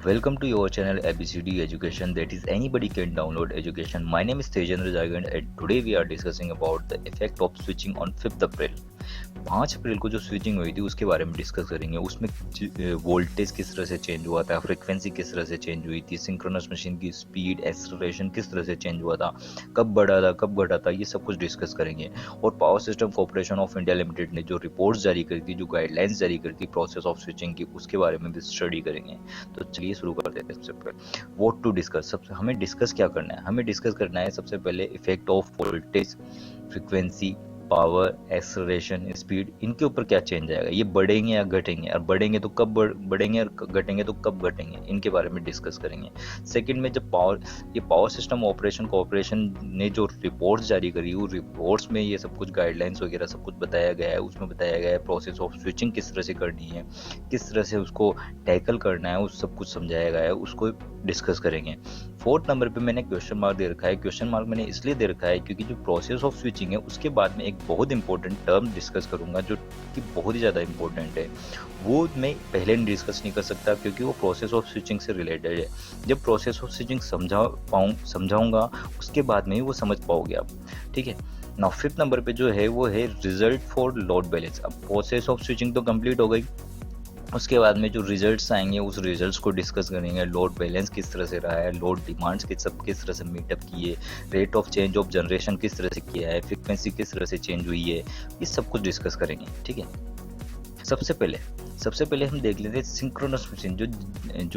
Welcome to your channel ABCD Education, that is anybody can download education. My name is Tejendra Jagand and today we are discussing about the effect of switching on 5th April. 5 अप्रैल को जो switching हुई थी उसके बारे में discuss करेंगे। उसमें voltage किस तरह से चेंज हुआ था, फ्रीक्वेंसी किस तरह से चेंज हुई थी, सिंक्रोनस मशीन की स्पीड एक्सेलरेशन किस तरह से चेंज हुआ था, कब बढ़ा था कब घटा था, ये सब कुछ डिस्कस करेंगे। और power system corporation of India limited ने जो रिपोर्ट्स जारी करी थी, जो गाइडलाइंस जारी करी थी प्रोसेस ऑफ स्विचिंग की, उसके बारे में भी स्टडी करेंगे। तो चलिए शुरू कर देते हैं। सबसे पहले व्हाट टू डिस्कस, सबसे हमें डिस्कस क्या करना है, हमें डिस्कस करना है सबसे पहले effect of voltage, frequency, power, acceleration, speed, इनके ऊपर क्या चेंज आएगा, ये बढ़ेंगे या घटेंगे, और बढ़ेंगे तो कब बढ़ेंगे और घटेंगे तो कब घटेंगे, इनके बारे में डिस्कस करेंगे। सेकंड में जब पावर सिस्टम ऑपरेशन कॉर्पोरेशन ने जो रिपोर्ट्स जारी करी, वो रिपोर्ट्स में ये सब कुछ गाइडलाइंस वगैरह सब कुछ बताया गया है। उसमें बताया गया है प्रोसेस ऑफ स्विचिंग किस तरह से करनी है, किस तरह से उसको टैकल करना है, उस सब कुछ समझाया गया है, उसको डिस्कस करेंगे। फोर्थ नंबर पे मैंने क्वेश्चन मार्क दे रखा है। क्वेश्चन मार्क मैंने इसलिए दे रखा है क्योंकि जो प्रोसेस ऑफ स्विचिंग है उसके बाद में एक बहुत इंपॉर्टेंट टर्म डिस्कस करूंगा जो कि बहुत ही ज़्यादा इंपॉर्टेंट है। वो मैं पहले डिस्कस नहीं कर सकता क्योंकि वो प्रोसेस ऑफ स्विचिंग से रिलेटेड है। जब प्रोसेस ऑफ स्विचिंग समझाऊंगा उसके बाद में ही वो समझ पाओगे आप, ठीक है ना। फिफ्थ नंबर पे जो है वो है रिजल्ट फॉर लोड बैलेंस। अब प्रोसेस ऑफ स्विचिंग तो कंप्लीट हो गई, उसके बाद में जो रिजल्ट्स आएंगे उस रिजल्ट्स को डिस्कस करेंगे। लोड बैलेंस किस तरह से रहा है, लोड डिमांड्स किस तरह से मीटअप किए, rate of change of generation किस तरह से किया है, फ्रीक्वेंसी किस तरह से चेंज हुई है, ये सब कुछ डिस्कस करेंगे, ठीक है। सबसे पहले हम देख लेते हैं सिंक्रोनस मशीन, जो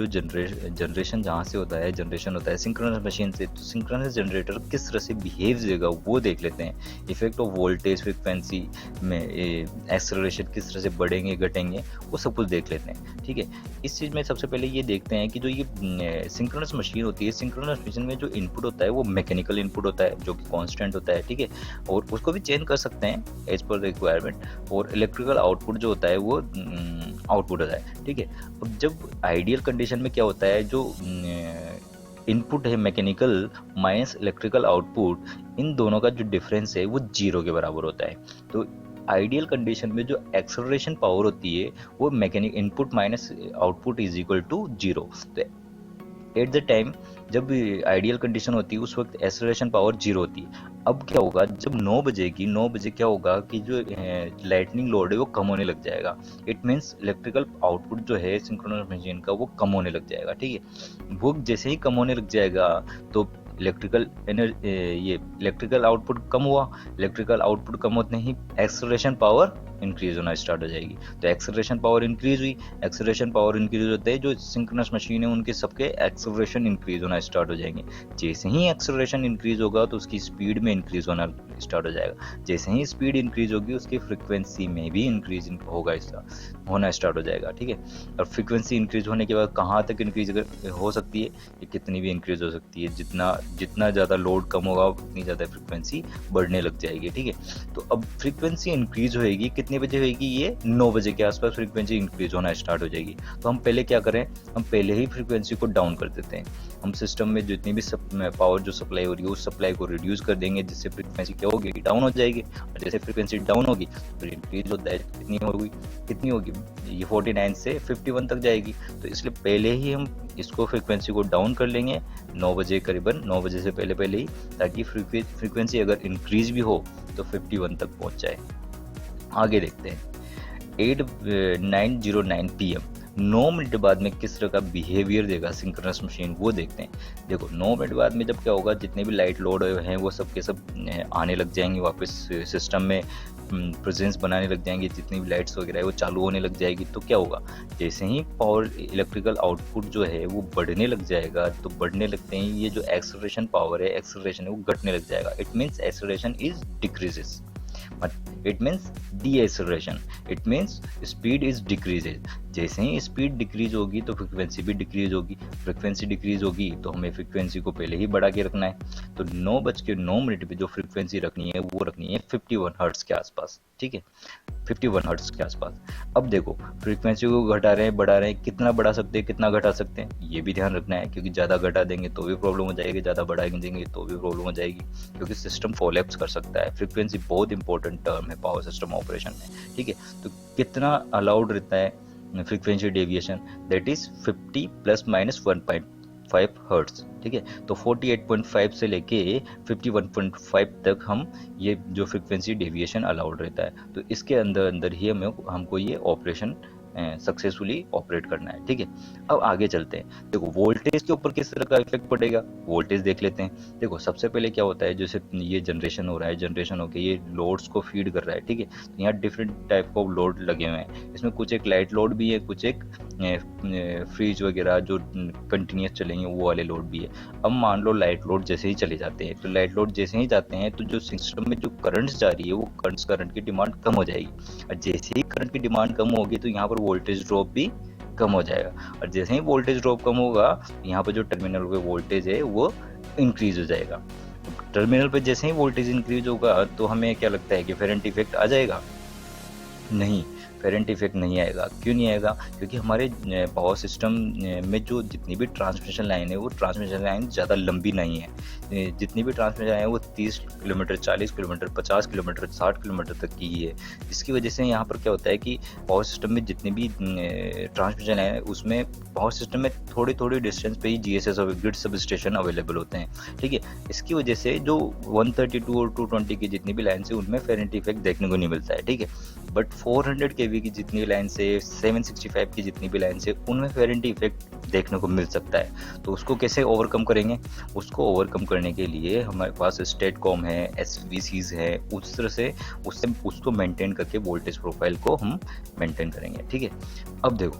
जनरेशन जहाँ से होता है, जनरेशन होता है सिंक्रोनस मशीन से। तो सिंक्रोनस जनरेटर किस तरह से बिहेव देगा वो देख लेते हैं। इफेक्ट ऑफ वोल्टेज, फ्रीक्वेंसी में एक्सेलरेशन किस तरह से बढ़ेंगे घटेंगे, वो सब कुछ देख लेते हैं, ठीक है। इस चीज़ में सबसे पहले ये देखते हैं कि जो ये सिंक्रोनस मशीन होती है, सिंक्रोनस मशीन में जो इनपुट होता है वो मैकेनिकल इनपुट होता है जो कि कॉन्स्टेंट होता है, ठीक है। और उसको भी चेंज कर सकते हैं एज पर रिक्वायरमेंट। और इलेक्ट्रिकल आउटपुट जो होता है वो आउटपुट होता है, ठीक है। अब जब आइडियल कंडीशन में क्या होता है, जो इनपुट है मैकेनिकल माइनस इलेक्ट्रिकल आउटपुट, इन दोनों का जो डिफरेंस है वो 0 के बराबर होता है। तो आइडियल कंडीशन में जो एक्सेलरेशन पावर होती है वो mechanic input minus output is equal to 0। तो एट द टाइम जब आइडियल कंडीशन होती है उस वक्त एक्सेलरेशन पावर 0 होती है। अब क्या होगा, जब 9 बजेगी, 9 बजे क्या होगा कि जो लाइटनिंग लोड है वो कम होने लग जाएगा। इट मीन्स इलेक्ट्रिकल आउटपुट जो है सिंक्रोनस मशीन का वो कम होने लग जाएगा, ठीक है। वो जैसे ही कम होने लग जाएगा तो इलेक्ट्रिकल आउटपुट कम हुआ, इलेक्ट्रिकल आउटपुट कम होते ही एक्सेलरेशन पावर इंक्रीज होना स्टार्ट हो जाएगी। तो एक्सेलरेशन पावर इंक्रीज हुई, एक्सेलरेशन पावर इंक्रीज होते हैं जो सिंक्रोनस मशीन है उनके सबके एक्सेलरेशन इंक्रीज होना स्टार्ट हो जाएंगे। जैसे ही एक्सेलरेशन इंक्रीज होगा तो उसकी स्पीड में इंक्रीज होना स्टार्ट हो जाएगा। जैसे ही स्पीड इंक्रीज होगी उसकी फ्रीक्वेंसी में भी इंक्रीज होगा, इसका होना स्टार्ट हो जाएगा, ठीक है। और फ्रीक्वेंसी इंक्रीज होने के बाद कहाँ तक इंक्रीज हो सकती है, ये कितनी भी इंक्रीज हो सकती है। जितना ज़्यादा लोड कम होगा उतनी ज़्यादा फ्रीक्वेंसी बढ़ने लग जाएगी, ठीक है। तो अब फ्रीक्वेंसी इंक्रीज होएगी, कितने बजे होएगी, ये 9 बजे के आसपास फ्रीक्वेंसी इंक्रीज होना स्टार्ट हो जाएगी। तो हम पहले क्या करें, हम पहले ही फ्रीक्वेंसी को डाउन कर देते हैं। हम सिस्टम में जितनी भी पावर जो सप्लाई हो रही है उस सप्लाई को रिड्यूस कर देंगे, जिससे फ्रीक्वेंसी क्या होगी, डाउन हो जाएगी। और जैसे फ्रीक्वेंसी डाउन होगी तो इंक्रीज होता है, कितनी होगी, ये 49 से 51 तक जाएगी। तो इसलिए पहले ही हम इसको फ्रीक्वेंसी को डाउन कर लेंगे 9 बजे, करीबन 9 बजे से पहले ही, ताकि फ्रीक्वेंसी अगर इंक्रीज भी हो तो 51 तक पहुंच जाए। आगे देखते हैं 9:09 PM 9 मिनट बाद में किस तरह का बिहेवियर देगा सिंक्रोनस मशीन, वो देखते हैं। देखो 9 मिनट बाद में जब क्या होगा, जितने भी लाइट लोड हैं वो सब के सब आने लग जाएंगे वापस सिस्टम में, प्रेजेंस बनाने लग जाएंगे। जितनी भी लाइट्स वगैरह है वो चालू होने लग जाएगी। तो क्या होगा, जैसे ही पावर इलेक्ट्रिकल आउटपुट जो है वो बढ़ने लग जाएगा, तो बढ़ने लगते ही ये जो एक्सेलरेशन पावर है, एक्सेलरेशन है वो घटने लग जाएगा। It means acceleration is decreases, it means deceleration, it means speed is decreases। जैसे ही स्पीड डिक्रीज होगी तो फ्रीक्वेंसी भी डिक्रीज होगी, फ्रीक्वेंसी डिक्रीज होगी तो हमें फ्रीक्वेंसी को पहले ही बढ़ा के रखना है। तो 9:09 पे जो फ्रीक्वेंसी रखनी है वो रखनी है 51 हर्ट्ज के आसपास, ठीक है, 51 हर्ट्ज के आसपास। अब देखो फ्रीक्वेंसी को घटा रहे हैं बढ़ा रहे हैं, कितना बढ़ा सकते हैं कितना घटा सकते हैं ये भी ध्यान रखना है, क्योंकि ज़्यादा घटा देंगे तो भी प्रॉब्लम हो जाएगी, ज़्यादा बढ़ा देंगे तो भी प्रॉब्लम हो जाएगी, क्योंकि सिस्टम कोलैप्स कर सकता है। फ्रीक्वेंसी बहुत इंपॉर्टेंट टर्म है पावर सिस्टम ऑपरेशन में, ठीक है। तो कितना अलाउड रहता है frequency deviation that is 50 plus minus 1.5 hertz, ठीक है। तो 48.5 से लेके 51.5 तक हम ये जो फ्रीक्वेंसी डेविएशन अलाउड रहता है, तो इसके अंदर अंदर ही हमको ये ऑपरेशन सक्सेसफुली ऑपरेट करना है, ठीक है। अब आगे चलते हैं। देखो वोल्टेज के ऊपर किस तरह का इफेक्ट पड़ेगा, वोल्टेज देख लेते हैं। देखो सबसे पहले क्या होता है, जैसे ये जनरेशन हो रहा है, जनरेशन होकर ये लोड्स को फीड कर रहा है, ठीक है। तो यहाँ डिफरेंट टाइप ऑफ लोड लगे हुए हैं, इसमें कुछ एक लाइट लोड भी है, कुछ एक फ्रीज वगैरह जो कंटिन्यूस चलेंगे वो वाले लोड भी है। अब मान लो लाइट लोड जैसे ही चले जाते हैं, तो लाइट लोड जैसे ही जाते हैं तो जो सिस्टम में जो करंट्स जा रही है वो करंट की डिमांड कम हो जाएगी, और जैसे ही करंट की डिमांड कम होगी तो यहाँ पर वोल्टेज ड्रॉप भी कम हो जाएगा, और जैसे ही वोल्टेज ड्रॉप कम होगा यहाँ पर जो टर्मिनल पे वोल्टेज है वो इंक्रीज हो जाएगा। टर्मिनल पे जैसे ही वोल्टेज इंक्रीज होगा तो हमें क्या लगता है कि फेरेंट इफेक्ट आ जाएगा? नहीं, फेरेंट इफेक्ट नहीं आएगा। क्यों नहीं आएगा? क्योंकि हमारे पावर सिस्टम में जो जितनी भी ट्रांसमिशन लाइन है वो ट्रांसमिशन लाइन ज़्यादा लंबी नहीं है। जितनी भी ट्रांसमिशन लाइन है वो 30 किलोमीटर, 40 किलोमीटर, 50 किलोमीटर, 60 किलोमीटर तक की ही है। इसकी वजह से यहाँ पर क्या होता है कि पावर सिस्टम में जितनी भी ट्रांसमिशन लाइन है उसमें पावर सिस्टम में थोड़ी थोड़ी डिस्टेंस पे ही GSS और ग्रिड सब स्टेशन अवेलेबल होते हैं, ठीक है। इसकी वजह से जो 132 और 220 की जितनी भी लाइन है उनमें फेरेंट इफेक्ट देखने को नहीं मिलता है, ठीक है। बट 400 kV की जितनी लाइन से, 765 की जितनी भी लाइन से, उनमें फेरेंट इफेक्ट देखने को मिल सकता है। तो उसको कैसे ओवरकम करेंगे? उसको ओवरकम करने के लिए हमारे पास स्टेटकॉम है, SVCs है, उस तरह से उसको मेंटेन करके वोल्टेज प्रोफाइल को हम मेंटेन करेंगे, ठीक है। अब देखो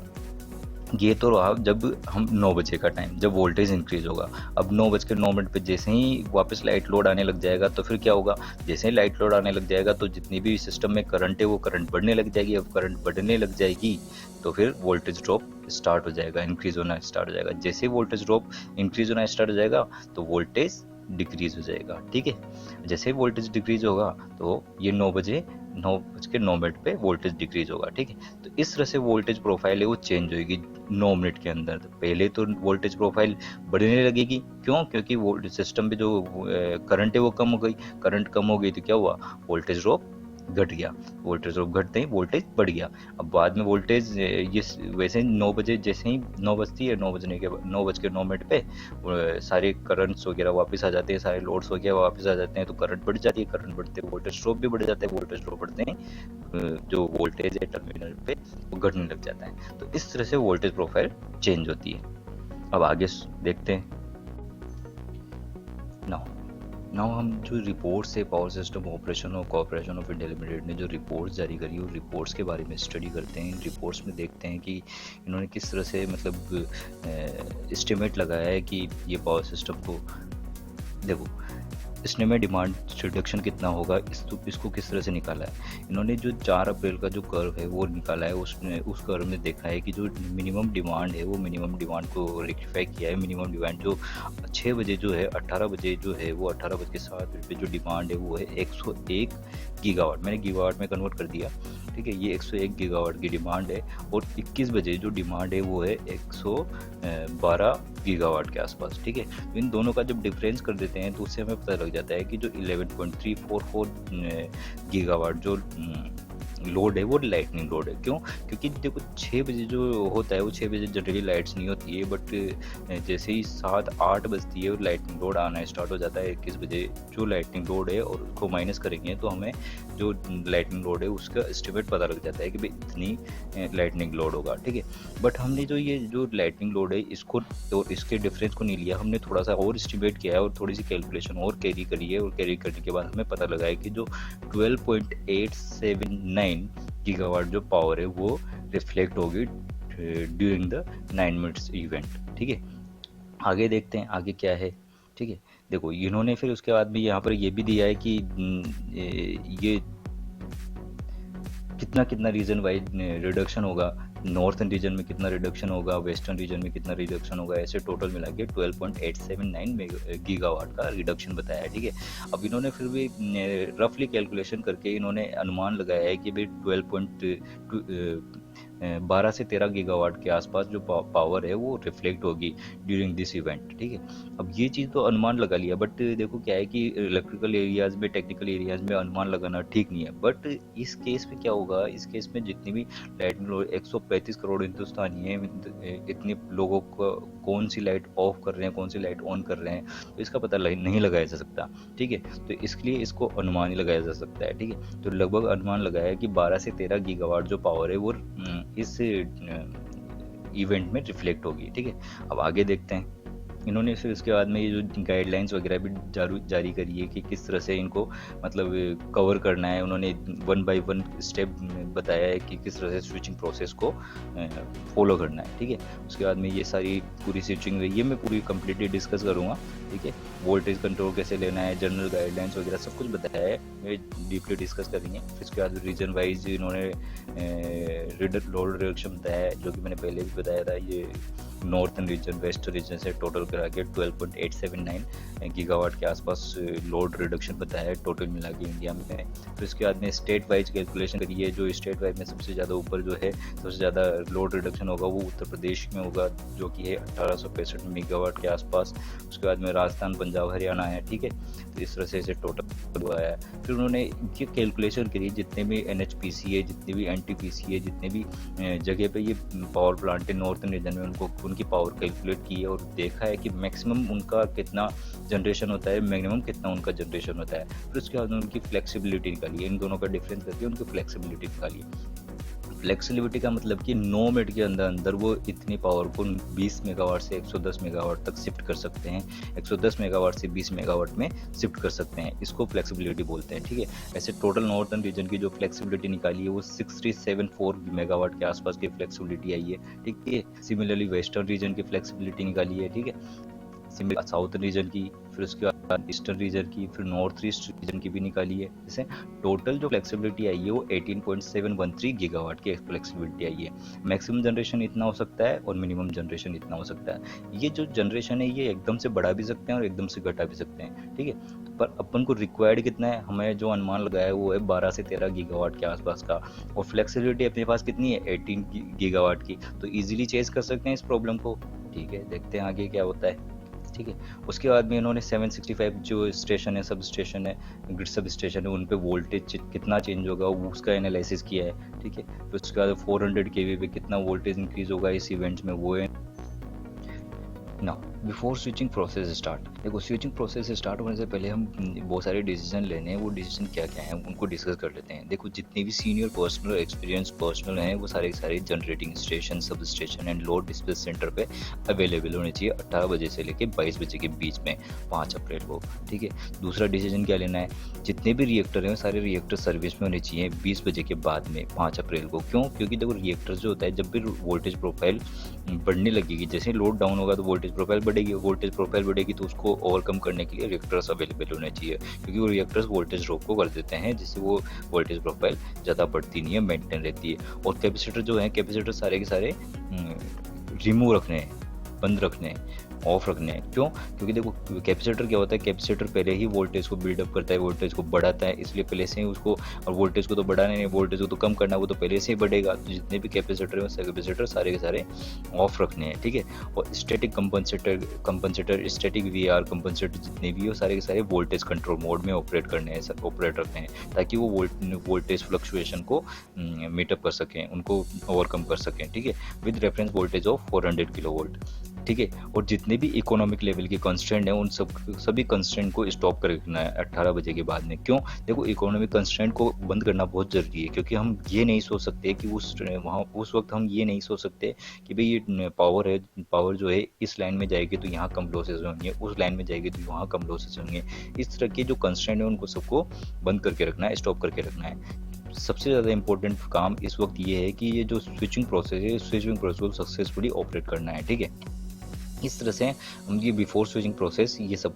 ये तो रहा जब हम 9 बजे का टाइम, जब वोल्टेज इंक्रीज होगा। अब 9:09 पे जैसे ही वापस लाइट लोड आने लग जाएगा तो फिर क्या होगा? जैसे ही लाइट लोड आने लग जाएगा तो जितनी भी सिस्टम में करंट है वो करंट बढ़ने लग जाएगी। अब करंट बढ़ने लग जाएगी तो फिर वोल्टेज ड्रॉप स्टार्ट हो जाएगा, इंक्रीज होना स्टार्ट हो जाएगा। जैसे ही वोल्टेज ड्रॉप इंक्रीज होना स्टार्ट हो जाएगा तो वोल्टेज डिक्रीज हो जाएगा, ठीक है। जैसे ही वोल्टेज डिक्रीज होगा तो ये 9:09 पे वोल्टेज डिक्रीज होगा, ठीक है। तो इस तरह से वोल्टेज प्रोफाइल है वो चेंज होगी 9 मिनट के अंदर। तो पहले तो वोल्टेज प्रोफाइल बढ़ने लगेगी, क्यों? क्योंकि वोल्टेज सिस्टम में जो करंट है वो कम हो गई। करंट कम हो गई तो क्या हुआ? वोल्टेज ड्रॉप घट गया। वोल्टेज ड्रॉप घटते ही वोल्टेज बढ़ गया। अब बाद में वोल्टेज ये वैसे 9 बजे जैसे ही 9 बजती है, 9:09 पे सारे करंट्स वगैरह वापस आ जाते हैं, सारे लोड्स वगैरह वापस आ जाते हैं, तो करंट बढ़ जाती है। करंट बढ़ते वोल्टेज ड्रॉप भी बढ़ जाता है। वोल्टेज ड्रॉप बढ़ते हैं जो वोल्टेज है टर्मिनल पे वो घटने लग जाता है। तो इस तरह से वोल्टेज प्रोफाइल चेंज होती है। अब आगे देखते हैं। नाउ हम जो रिपोर्ट्स है पावर सिस्टम ऑपरेशन और कॉर्पोरेशन ऑफ इंडिया लिमिटेड ने जो रिपोर्ट्स जारी करी है, रिपोर्ट्स के बारे में स्टडी करते हैं। रिपोर्ट्स में देखते हैं कि इन्होंने किस तरह से मतलब एस्टिमेट लगाया है कि ये पावर सिस्टम को, देखो इसने में डिमांड रिडक्शन कितना होगा इसको किस तरह से निकाला है इन्होंने। जो 4 अप्रैल का जो कर्व है वो निकाला है, उसने उस कर्व में देखा है कि जो मिनिमम डिमांड है वो मिनिमम डिमांड को रेक्टिफाई किया है। मिनिमम डिमांड जो 6 बजे जो है 18 बजे जो है वो 18:07 पे जो डिमांड है वो है 101 गीगावाट। मैंने गीगावाट में कन्वर्ट कर दिया, ठीक है। ये 101 गीगावाट की डिमांड है, और 21 बजे जो डिमांड है वो है 112 गीगावाट के आसपास, ठीक है। तो इन दोनों का जब डिफरेंस कर देते हैं तो उससे हमें पता लग जाता है कि जो 11.344 गीगावाट जो लोड है वो लाइटनिंग लोड है। क्यों? क्योंकि देखो 6 बजे जो होता है वो 6 बजे जनरली लाइट्स नहीं होती है, बट जैसे ही 7-8 बजती है लाइटनिंग लोड आना स्टार्ट हो जाता है। 21 बजे जो लाइटनिंग लोड है और उसको माइनस करेंगे तो हमें जो लाइटनिंग लोड है उसका एस्टिमेट पता लग जाता है कि भाई इतनी लाइटनिंग लोड होगा, ठीक है। बट हमने जो ये जो लाइटनिंग लोड है इसको और इसके डिफरेंस को नहीं लिया, हमने थोड़ा सा और एस्टिमेट किया है और थोड़ी सी कैलकुलेशन और कैरी करी है, और कैरी करने के बाद हमें पता लगा है कि जो 12.879 गीगावाट जो पावर है वो रिफ्लेक्ट होगी ड्यूरिंग द 9 मिनट्स इवेंट, ठीक है। आगे देखते हैं आगे क्या है, ठीक है। देखो इन्होंने फिर उसके बाद भी यहाँ पर ये भी दिया है कि ये कितना रीजन वाइज रिडक्शन होगा, नॉर्थन रीजन में कितना रिडक्शन होगा, वेस्टर्न रीजन में कितना रिडक्शन होगा, ऐसे टोटल मिला के 12.879 गीगावाट का रिडक्शन बताया है, ठीक है। अब इन्होंने फिर भी रफली कैलकुलेशन करके इन्होंने अनुमान लगाया है कि भाई 12 से 13 गीगावाट के आसपास जो पावर है वो रिफ्लेक्ट होगी ड्यूरिंग दिस इवेंट, ठीक है। अब ये चीज़ तो अनुमान लगा लिया, बट देखो क्या है कि इलेक्ट्रिकल एरियाज में, टेक्निकल एरियाज में अनुमान लगाना ठीक नहीं है। बट इस केस में क्या होगा, इस केस में जितनी भी लाइट 135 करोड़ हिंदुस्तानी है, इतने लोगों को कौन सी लाइट ऑफ कर रहे हैं, कौन सी लाइट ऑन कर रहे हैं, तो इसका पता नहीं लगाया जा सकता, ठीक है। तो इसके लिए इसको अनुमान ही लगाया जा सकता है, ठीक है। तो लगभग अनुमान लगाया कि 12 से 13 गीगावाट जो पावर है वो इस इवेंट में रिफ्लेक्ट होगी, ठीक है। अब आगे देखते हैं। इन्होंने फिर उसके बाद में ये जो गाइडलाइंस वगैरह भी जारी करी है कि किस तरह से इनको मतलब कवर करना है। उन्होंने 1 बाय 1 स्टेप बताया है कि किस तरह से स्विचिंग प्रोसेस को फॉलो करना है, ठीक है। उसके बाद में ये सारी पूरी स्विचिंग ये मैं पूरी कम्प्लीटली डिस्कस करूँगा, ठीक है। वोल्टेज कंट्रोल कैसे लेना है, जनरल गाइडलाइंस वगैरह सब कुछ बताया है, ये डीपली डिस्कस करेंगे। फिर उसके बाद रीजन वाइज इन्होंने लोड रिडक्शन बताया है, जो कि मैंने पहले भी बताया था। ये नॉर्थन रीजन, वेस्टर्न रीजन से टोटल करा के 12.879 गीगावाट के आसपास लोड रिडक्शन बताया है टोटल मिला के इंडिया में। फिर इसके बाद में स्टेट वाइज कैलकुलेशन करिए, जो स्टेट वाइज में सबसे ज़्यादा ऊपर जो है, सबसे ज़्यादा लोड रिडक्शन होगा वो उत्तर प्रदेश में होगा, जो कि है 1865 मेगावाट के आसपास। उसके बाद में राजस्थान, पंजाब, हरियाणा है, ठीक है। तो इस तरह से इसे टोटल हुआ है। फिर उन्होंने ये कैलकुलेशन करी, जितने भी NHPC है, जितने भी NTPC है, जितने भी जगह पे ये पावर प्लांट है नॉर्थन रीजन में, उनकी पावर कैलकुलेट की है और देखा है कि मैक्सिमम उनका कितना जनरेशन होता है, मिनिमम कितना उनका जनरेशन होता है। फिर उसके बाद उनकी फ्लेक्सिबिलिटी निकाली है, इन दोनों का डिफरेंस करके उनकी फ्लेक्सिबिलिटी निकाली है। फ्लेक्सिबिलिटी का मतलब कि 9 मिनट के अंदर वो इतनी पावर को 20 मेगावाट से 110 मेगावाट तक शिफ्ट कर सकते हैं, 110 मेगावाट से 20 मेगावाट में शिफ्ट कर सकते हैं। इसको फ्लेक्सिबिलिटी बोलते हैं, ठीक है। ऐसे टोटल नॉर्थन रीजन की जो फ्लेक्सिबिलिटी निकाली है वो 674 मेगावाट के आसपास की फ्लेक्सिबिलिटी आई है, ठीक है। सिमिलरली वेस्टर्न रीजन की फ्लेक्सिबिलिटी निकाली है, ठीक है। साउथ रीजन की, फिर उसके बाद ईस्टर्न रीजन की, फिर नॉर्थ ईस्ट रीजन की भी निकाली है। जैसे टोटल जो फ्लेक्सिबिलिटी आई है वो 18.713 गीगावाट की फ्लेक्सिबिलिटी आई है। मैक्सिमम जनरेशन इतना हो सकता है और मिनिमम जनरेशन इतना हो सकता है। ये जो जनरेशन है ये एकदम से बढ़ा भी सकते हैं और एकदम से घटा भी सकते हैं, ठीक है। पर अपन को रिक्वायर्ड कितना है, हमें जो अनुमान लगाया है वो है 12 से 13 गीगावाट के आसपास का, और फ्लेक्सिबिलिटी अपने पास कितनी है 18 गीगावाट की। तो इजीली चेज कर सकते हैं इस प्रॉब्लम को, ठीक है। देखते हैं आगे क्या होता है, ठीक है। उसके बाद में इन्होंने 765 जो स्टेशन है, सब स्टेशन है, ग्रिड सब स्टेशन है, उन पे वोल्टेज कितना चेंज होगा उसका एनालिसिस किया है, ठीक है। फिर उसके बाद 400 kV पे कितना वोल्टेज इंक्रीज होगा इस इवेंट्स में, वो है। Now before switching process start, देखो स्विचिंग प्रोसेस स्टार्ट होने से पहले हम बहुत सारे डिसीजन लेने हैं, वो डिसीजन क्या क्या हैं उनको डिस्कस कर लेते हैं। देखो जितने भी सीनियर पर्सनल एक्सपीरियंस पर्सनल हैं वो सारे सारे generating station, sub station and load dispatch centre पे अवेलेबल होने चाहिए 18 बजे से लेकर 22 बजे के बीच में 5 अप्रैल को, ठीक है। दूसरा डिसीजन क्या लेना है, जितने भी रिएक्टर हैं सारे रिएक्टर सर्विस में होने चाहिए 20 बजे के बाद में 5 अप्रैल को। क्यों? क्योंकि देखो रिएक्टर जो होता है, जब भी वोल्टेज प्रोफाइल बढ़ने लगेगी, जैसे लोड डाउन होगा तो वोल्टेज प्रोफाइल बढ़ेगी, वोल्टेज प्रोफाइल बढ़ेगी तो उसको ओवरकम करने के लिए रिएक्टर्स अवेलेबल होने चाहिए, क्योंकि वो रिएक्टर्स वोल्टेज ड्रॉप को कर देते हैं, जिससे वो वोल्टेज प्रोफाइल ज़्यादा बढ़ती नहीं है, मेंटेन रहती है। और कैपेसिटर जो है, कैपेसिटर सारे के सारे रिमूव रखने हैं, बंद रखने हैं, ऑफ रखने हैं। क्यों? क्योंकि देखो कैपेसिटर क्या होता है, कैपेसिटर पहले ही वोल्टेज को बिल्डअप करता है, वोल्टेज को बढ़ाता है, इसलिए पहले से ही उसको, और वोल्टेज को तो बढ़ाना नहीं, वोल्टेज को तो कम करना, वो तो पहले से ही बढ़ेगा। तो जितने भी कैपेसिटर हैं कैपेसिटर सारे के सारे ऑफ रखने हैं, ठीक है। और static compensator, static VR compensator जितने भी हो सारे के सारे वोल्टेज कंट्रोल मोड में ऑपरेट करने हैं, ऑपरेट रखने हैं, ताकि वो वोल्टेज फ्लक्चुएशन को मीटअप कर सकें, उनको ओवरकम कर सकें, ठीक है, with reference voltage of 400 kilovolt, ठीक है। और जितने भी इकोनॉमिक लेवल के कंस्ट्रेंट हैं उन सभी कंस्ट्रेंट को स्टॉप कर रखना है 18 बजे के बाद में। क्यों? देखो इकोनॉमिक कंस्ट्रेंट को बंद करना बहुत ज़रूरी है, क्योंकि हम ये नहीं सोच सकते कि उस वक्त हम ये नहीं सोच सकते कि भाई ये पावर है, पावर जो है इस लाइन में जाएगी तो यहाँ कम लॉसेज होंगे, उस लाइन में जाएगी तो वहाँ कम लॉसेज होंगे। इस तरह के जो कंस्ट्रेंट है उनको सबको बंद करके रखना है, स्टॉप करके रखना है। सबसे ज़्यादा इंपॉर्टेंट काम इस वक्त ये है कि ये जो स्विचिंग प्रोसेस है, स्विचिंग प्रोसेस को सक्सेसफुली ऑपरेट करना है, ठीक है। इस तरह से हम ये बिफोर स्विचिंग प्रोसेस ये सब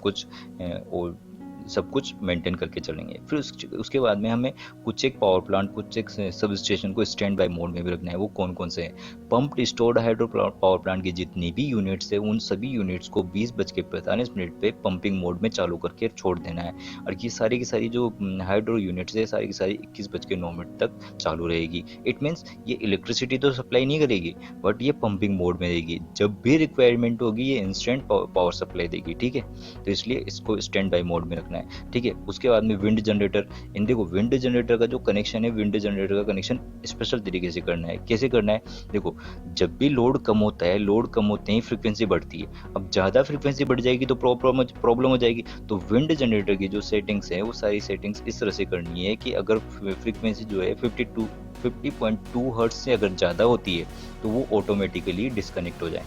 कुछ मेंटेन करके चलेंगे। फिर उसके बाद में हमें कुछ एक पावर प्लांट, कुछ एक सब स्टेशन को स्टैंड बाय मोड में भी रखना है। वो कौन कौन से हैं? Pumped stored hydro power plant की जितनी भी यूनिट्स है उन सभी यूनिट्स को 20:45 पे पंपिंग मोड में चालू करके छोड़ देना है। और ये सारी की सारी जो हाइड्रो यूनिट्स है सारी की सारी 21:09 तक चालू रहेगी। इट मीन्स ये इलेक्ट्रिसिटी तो सप्लाई नहीं करेगी, बट ये पंपिंग मोड में रहेगी। जब भी रिक्वायरमेंट होगी ये इंस्टेंट पावर सप्लाई देगी, ठीक है। तो इसलिए इसको स्टैंड बाई मोड में रखना है, ठीक है। उसके बाद में विंड जनरेटर, इन देखो विंड जनरेटर का जो कनेक्शन है, विंड जनरेटर का कनेक्शन स्पेशल तरीके से करना है। कैसे करना है, देखो जब भी लोड कम होता है, लोड कम होते ही फ्रीक्वेंसी बढ़ती है। अब ज़्यादा फ्रीक्वेंसी बढ़ जाएगी तो प्रॉब्लम हो जाएगी। तो विंड जनरेटर की जो सेटिंग्स है वो सारी सेटिंग्स इस तरह से करनी है कि अगर फ्रीक्वेंसी जो है 50.2 हर्ट्ज से अगर ज़्यादा होती है तो वो ऑटोमेटिकली डिस्कनेक्ट हो जाए।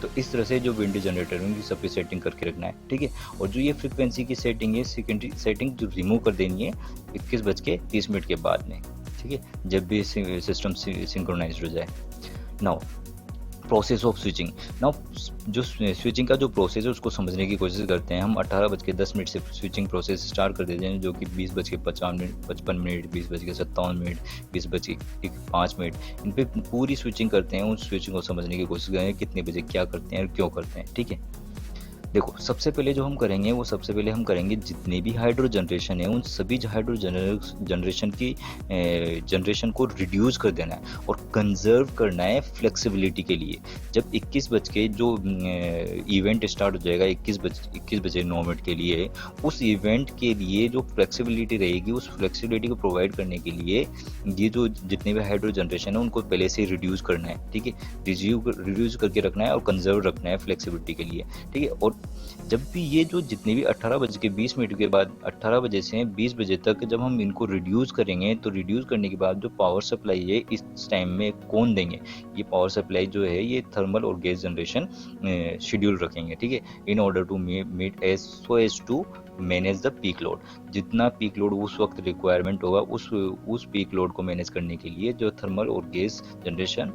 तो इस तरह से जो विंड जनरेटर है उनकी सबकी सेटिंग करके रखना है, ठीक है। और जो ये फ्रीक्वेंसी की सेटिंग है, सेकेंडरी सेटिंग जो रिमूव कर देनी है 21:30 के बाद में, ठीक है, जब भी सिस्टम सिंक्रोनाइज हो जाए। Now process of switching, now जो स्विचिंग का जो प्रोसेस है उसको समझने की कोशिश करते हैं हम। 18:10 से स्विचिंग प्रोसेस स्टार्ट कर देते हैं, जो कि 20:55, 20:57, 20:05, इन पे पूरी स्विचिंग करते हैं। उस स्विचिंग को समझने की कोशिश करें कितने बजे क्या करते हैं और क्यों करते हैं, ठीक है। देखो सबसे पहले जो हम करेंगे वो सबसे पहले हम करेंगे जितने भी हाइड्रो जनरेशन है उन सभी हाइड्रो जनरेशन की जनरेशन को रिड्यूस कर देना है और कंजर्व करना है फ्लेक्सिबिलिटी के लिए। जब 21 बज के जो इवेंट स्टार्ट हो जाएगा 21:09 के लिए, उस इवेंट के लिए जो फ्लेक्सिबिलिटी रहेगी उस फ्लेक्सिबिलिटी को प्रोवाइड करने के लिए ये जो जितने भी हाइड्रो जनरेशन है उनको पहले से रिड्यूस करना है, ठीक है। रिड्यूस करके रखना है और कंजर्व रखना है फ्लेक्सिबिलिटी के लिए, ठीक है। और जब भी ये जो जितने भी 18:20 के बाद 18 बजे से 20 बजे तक जब हम इनको रिड्यूस करेंगे तो रिड्यूस करने के बाद जो पावर सप्लाई है इस टाइम में कौन देंगे, ये पावर सप्लाई जो है ये थर्मल और गैस जनरेशन शेड्यूल रखेंगे, ठीक है। In order to meet as to manage the peak load. जितना पीक लोड उस वक्त रिक्वायरमेंट होगा उस पीक लोड को मैनेज करने के लिए जो थर्मल और गैस जनरेशन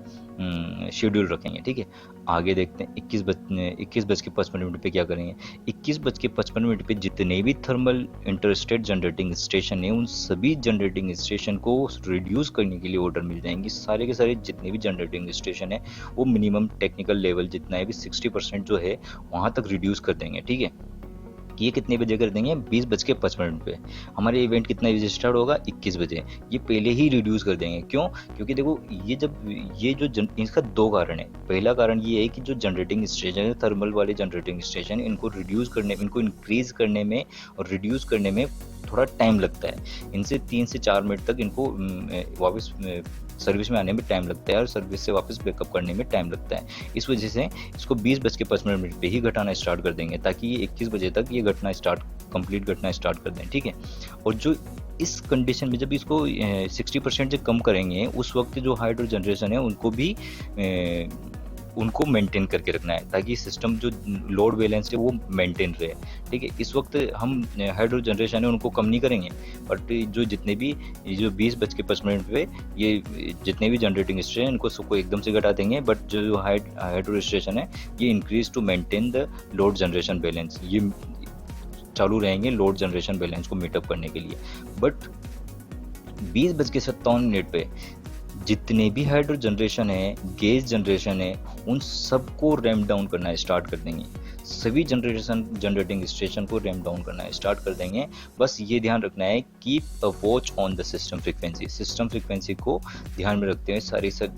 शेड्यूल रखेंगे, ठीक है। आगे देखते हैं 21:55 पे क्या करेंगे। 21:55 पे जितने भी थर्मल इंटरस्टेट जनरेटिंग स्टेशन है उन सभी जनरेटिंग स्टेशन को रिड्यूस करने के लिए ऑर्डर मिल जाएंगे। सारे के सारे जितने भी जनरेटिंग स्टेशन है वो मिनिमम टेक्निकल लेवल जितना है भी 60% जो है वहाँ तक रिड्यूस कर देंगे, ठीक है। ये कितने बजे कर देंगे, 20:55 पे। हमारे इवेंट कितना बजे स्टार्ट होगा, 21 बजे। ये पहले ही रिड्यूस कर देंगे, क्यों, क्योंकि देखो ये जो इसका दो कारण है। पहला कारण ये है कि जो जनरेटिंग स्टेशन है थर्मल वाले जनरेटिंग स्टेशन इनको इंक्रीज करने में और रिड्यूस करने में थोड़ा टाइम लगता है। इनसे 3 से 4 मिनट तक इनको वापस सर्विस में आने में टाइम लगता है और सर्विस से वापस बैकअप करने में टाइम लगता है। इस वजह से इसको 20:55 पे ही घटाना स्टार्ट कर देंगे ताकि ये 21 बजे तक ये कंप्लीट घटना स्टार्ट कर दें, ठीक है। और जो इस कंडीशन में जब इसको 60% से कम करेंगे उस वक्त जो हाइड्रो जनरेशन है उनको मेंटेन करके रखना है ताकि सिस्टम जो लोड बैलेंस है वो मेंटेन रहे, ठीक है। इस वक्त हम हाइड्रो जनरेशन है उनको कम नहीं करेंगे, बट जो 20:55 पे ये जितने भी जनरेटिंग स्टेशन है इनको सबको एकदम से घटा देंगे। बट जो हाइड्रो स्टेशन है ये increase to maintain the load generation balance, ये चालू रहेंगे लोड जनरेशन बैलेंस को मीटअप करने के लिए। बट 20:57 पे जितने भी हाइड्रो जनरेशन है, गैस जनरेशन है, उन सबको रैम्प डाउन करना स्टार्ट कर देंगे। सभी जनरेटिंग स्टेशन को रैम्प डाउन करना स्टार्ट कर देंगे। बस ये ध्यान रखना है keep a watch on the system frequency को ध्यान में रखते हुए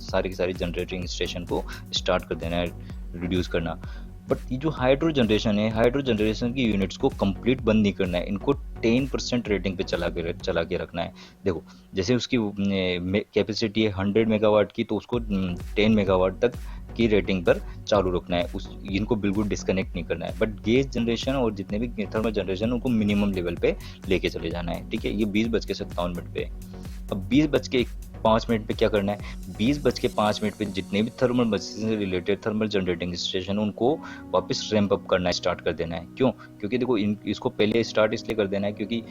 सारी जनरेटिंग स्टेशन को स्टार्ट कर देना है, रिड्यूस करना। बट ये जो हाइड्रो जनरेशन की यूनिट्स को कंप्लीट बंद नहीं करना है, इनको 10% रेटिंग पे चला के रखना है। देखो जैसे उसकी कैपेसिटी है 100 मेगावाट की, तो उसको 10 मेगावाट तक की रेटिंग पर चालू रखना है, इनको बिल्कुल डिस्कनेक्ट नहीं करना है। बट गैस जनरेशन और जितने भी थर्मल जनरेशन उनको मिनिमम लेवल पे लेके चले जाना है, ठीक है। ये 20:57 पे। अब 20:05 पे क्या करना है, 20:05 पे जितने भी थर्मल मशीन से रिलेटेड थर्मल जनरेटिंग स्टेशन उनको वापस रैंप अप करना स्टार्ट कर देना है। क्यों, क्योंकि देखो इसको पहले स्टार्ट इसलिए कर देना है क्योंकि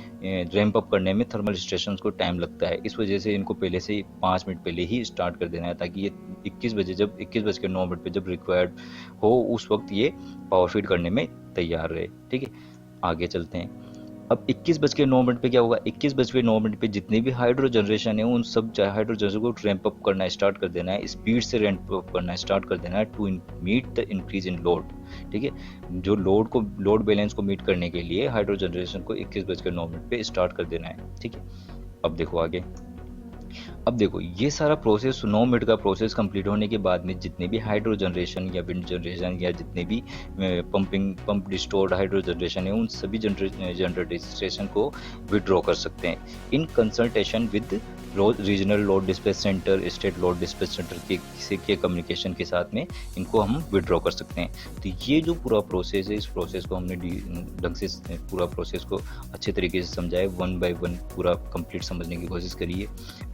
रैंप अप करने में थर्मल स्टेशन को टाइम लगता है। इस वजह से इनको पहले से 5 मिनट पहले ही स्टार्ट कर देना है ताकि ये 21:09 पे जब रिक्वायर्ड हो उस वक्त ये पावर फीड करने में तैयार रहे, ठीक है। आगे चलते हैं। अब 21:09 पे क्या होगा, 21:09 पे जितने भी हाइड्रो जनरेशन है उन सब हाइड्रो जनरेशन को रैंप अप करना स्टार्ट कर देना है, स्पीड से रैंप अप करना स्टार्ट कर देना है to meet the increase in load. ठीक है, जो लोड बैलेंस को मीट करने के लिए हाइड्रो जनरेशन को 21:09 पे स्टार्ट कर देना है। ठीक है, अब देखो आगे। अब देखो ये सारा प्रोसेस 9 मिनट का प्रोसेस कंप्लीट होने के बाद में जितने भी हाइड्रो जनरेशन या विंड जनरेशन या जितने भी पंप स्टोर्ड हाइड्रो जनरेशन है उन सभी जनरेशन को विड्रॉ कर सकते हैं in consultation with regional load dispatch centre, state load dispatch centre के कम्युनिकेशन के साथ में इनको हम विड्रॉ कर सकते हैं। तो ये जो पूरा प्रोसेस है, इस प्रोसेस को हमने ढंग से पूरा प्रोसेस को अच्छे तरीके से समझा है, 1 बाय 1 पूरा कंप्लीट समझने की कोशिश करिए।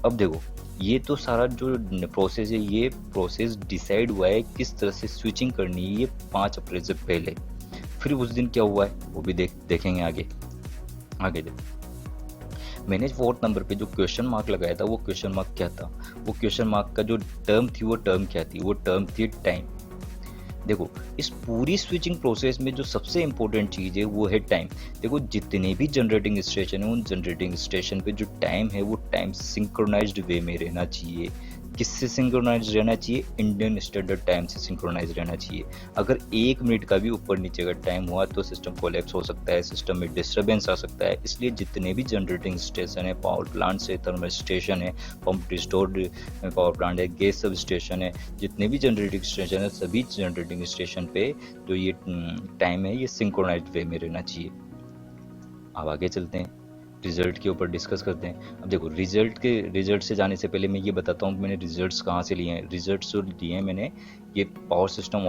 अब देखो ये तो सारा जो प्रोसेस है, ये प्रोसेस डिसाइड हुआ है किस तरह से स्विचिंग करनी है ये 5 अप्रैल से पहले। फिर उस दिन क्या हुआ है वो भी देखेंगे आगे। देखो मैंने 4th नंबर पे जो क्वेश्चन मार्क लगाया था वो क्वेश्चन मार्क क्या था, वो क्वेश्चन मार्क का जो टर्म थी वो टर्म क्या थी, वो टर्म थी टाइम। देखो इस पूरी स्विचिंग प्रोसेस में जो सबसे इंपॉर्टेंट चीज़ है वो है टाइम। देखो जितने भी जनरेटिंग स्टेशन है उन जनरेटिंग स्टेशन पे जो टाइम है वो टाइम सिंक्रोनाइज्ड वे में रहना चाहिए। किससे सिंक्रोनाइज रहना चाहिए, इंडियन स्टैंडर्ड टाइम से सिंक्रोनाइज रहना चाहिए। अगर 1 मिनट का भी ऊपर नीचे का टाइम हुआ तो सिस्टम कोलैप्स हो सकता है, सिस्टम में डिस्टर्बेंस आ सकता है। इसलिए जितने भी जनरेटिंग स्टेशन है, पावर प्लांट से थर्मल स्टेशन है, पंप स्टोर्ड पावर प्लांट है, गैस सब स्टेशन है, जितने भी जनरेटिंग स्टेशन है सभी जनरेटिंग स्टेशन पे जो ये टाइम है ये सिंक्रोनाइज वे में रहना चाहिए। अब आगे चलते हैं, रिजल्ट के ऊपर डिस्कस करते हैं। अब देखो रिजल्ट से जाने से पहले मैं ये बताता हूँ मैंने रिजल्ट्स कहाँ से लिए हैं। रिजल्ट्स जो लिए हैं मैंने ये power system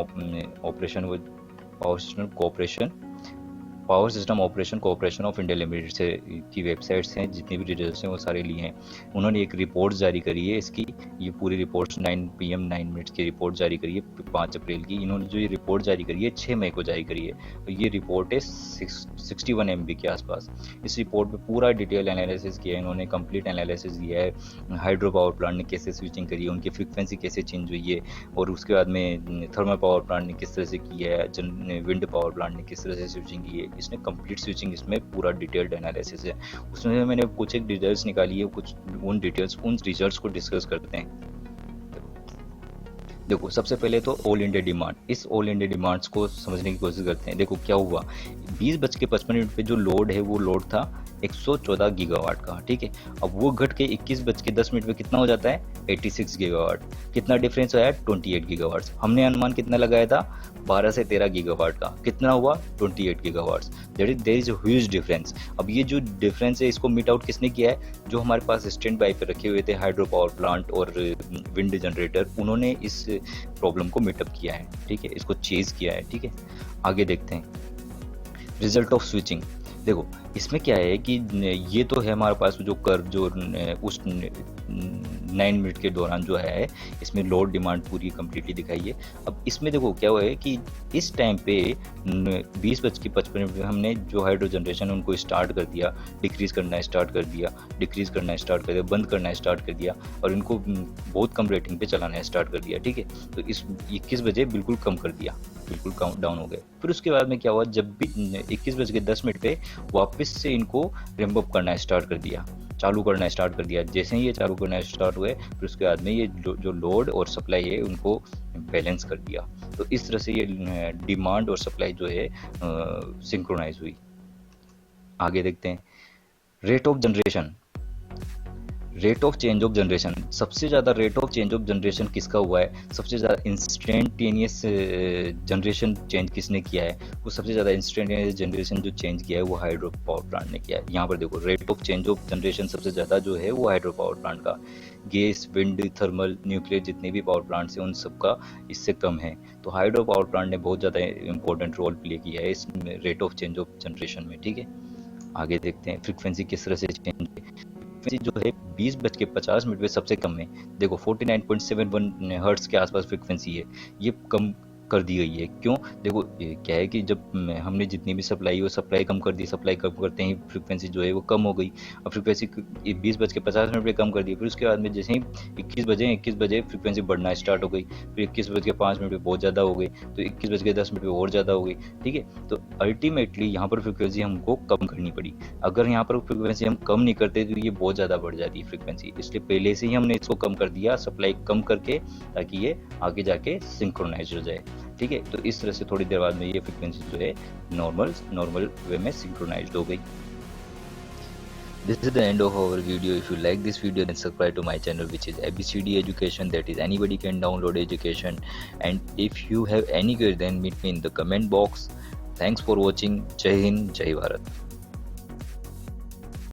operation cooperation of India limited से की वेबसाइट्स हैं, जितने भी रिजल्ट्स हैं वो सारे लिए हैं। उन्होंने एक रिपोर्ट जारी करी है इसकी, ये पूरी रिपोर्ट 9 PM 9 मिनट्स की रिपोर्ट जारी करी है 5 अप्रैल की। इन्होंने जो ये रिपोर्ट जारी करी है 6 मई को जारी करी है। तो ये रिपोर्ट है 61 MB के आसपास। इस रिपोर्ट में पूरा डिटेल एनालिसिस किया है इन्होंने, कंप्लीट एनालिसिस दिया है हाइड्रो पावर प्लांट ने कैसे स्विचिंग करी है, उनकी फ्रिक्वेंसी कैसे चेंज हुई है, और उसके बाद में थर्मल पावर प्लांट ने किस तरह से किया है, विंड पावर प्लांट ने किस तरह से स्विचिंग की है। इसने कंप्लीट स्विचिंग, इसमें पूरा डिटेल्ड एनालिसिस है। उसमें मैंने कुछ एक डिटेल्स निकाली है, कुछ उन रिजल्ट्स को डिस्कस करते हैं। देखो सबसे पहले तो ऑल इंडिया डिमांड, इस ऑल इंडिया डिमांड्स को समझने की कोशिश करते हैं। देखो क्या हुआ, 20:55 पे जो लोड है वो लोड था 114 गीगावाट का। ठीक है, अब वो घट के 21:10 पे कितना हो जाता है, 86 गीगावाट। कितना डिफरेंस आया, 28 गीगावाट। हमने अनुमान कितना लगाया था, 12 से 13 गीगावाट का। कितना हुआ, 28 gigawatt. There is huge difference. अब ये जो डिफरेंस है इसको मीट आउट किसने किया है, जो हमारे पास स्टैंड बाई पे रखे हुए थे हाइड्रो पावर प्लांट और विंड जनरेटर, उन्होंने इस प्रॉब्लम को मीटअप किया है। ठीक है, इसको चेज किया है। ठीक है, आगे देखते हैं रिजल्ट ऑफ स्विचिंग। देखो इसमें क्या है कि ये तो है हमारे पास जो कर्व जो उस 9 मिनट के दौरान जो है इसमें लोड डिमांड पूरी कंप्लीटली दिखाई है। अब इसमें देखो क्या हुआ है कि इस टाइम पे 20:55 पे हमने जो हाइड्रो जनरेशन है उनको स्टार्ट कर दिया, डिक्रीज करना स्टार्ट कर दिया, बंद करना स्टार्ट कर दिया, और इनको बहुत कम रेटिंग पे चलाना स्टार्ट कर दिया। ठीक है, तो इस 21 बजे बिल्कुल कम कर दिया, बिल्कुल काउंट डाउन हो गए। फिर उसके बाद में क्या हुआ, जब भी 21:10 पे वापस से इनको रैंप अप करना स्टार्ट कर दिया, चालू करना स्टार्ट कर दिया। जैसे ही ये चालू करना स्टार्ट हुए फिर उसके बाद में ये जो लोड और सप्लाई है उनको बैलेंस कर दिया। तो इस तरह से ये डिमांड और सप्लाई जो है सिंक्रोनाइज हुई। आगे देखते हैं rate of generation, rate of change of generation. सबसे ज़्यादा rate of change of generation किसका हुआ है, सबसे ज़्यादा इंस्टेंटेनियस जनरेशन चेंज किसने किया है, वो सबसे ज़्यादा इंस्टेंटेनियस जनरेशन जो चेंज किया है वो हाइड्रो पावर प्लांट ने किया है। यहाँ पर देखो rate of change of generation सबसे ज़्यादा जो है वो हाइड्रो पावर प्लांट का, गैस, विंड, थर्मल, न्यूक्लियर जितने भी पावर प्लांट्स हैं उन सबका इससे कम है। तो हाइड्रो पावर प्लांट ने बहुत ज़्यादा इंपॉर्टेंट रोल प्ले किया है इस rate of change of generation में। ठीक है, आगे देखते हैं फ्रिक्वेंसी किस तरह से चेंज जो है 20:50 पे सबसे कम है। देखो 49.71 हर्ट्ज के आसपास फ्रिक्वेंसी है, ये कम कर दी गई है। क्यों? देखो ये क्या है कि जब हमने जितनी भी सप्लाई वो सप्लाई कम कर दी, सप्लाई कम करते ही फ्रीक्वेंसी जो है वो कम हो गई। अब फ्रीक्वेंसी 20:50 पे कम कर दी, फिर उसके बाद में जैसे ही 21 बजे फ्रीक्वेंसी बढ़ना स्टार्ट हो गई, फिर 21:05 पे बहुत ज़्यादा हो गई, तो 21:10 पे और ज़्यादा हो गई। ठीक है, तो अल्टीमेटली यहाँ पर फ्रीक्वेंसी हमको कम करनी पड़ी। अगर यहाँ पर फ्रीक्वेंसी हम कम नहीं करते तो ये बहुत ज़्यादा बढ़ जाती है फ्रीक्वेंसी, इसलिए पहले से ही हमने इसको कम कर दिया, सप्लाई कम करके, ताकि ये आगे जाके सिंक्रोनाइज हो जाए। ठीक है, तो इस तरह से थोड़ी देर बाद में ये फ्रीक्वेंसी जो है नॉर्मल वे में सिंक्रोनाइज्ड हो गई। This is the end of our video. If you like this video, then subscribe to my channel, which is ABCD Education. That is, anybody can download education. And if you have any query, then meet me in the comment box. Thanks for watching. Jai Hind, Jai Bharat.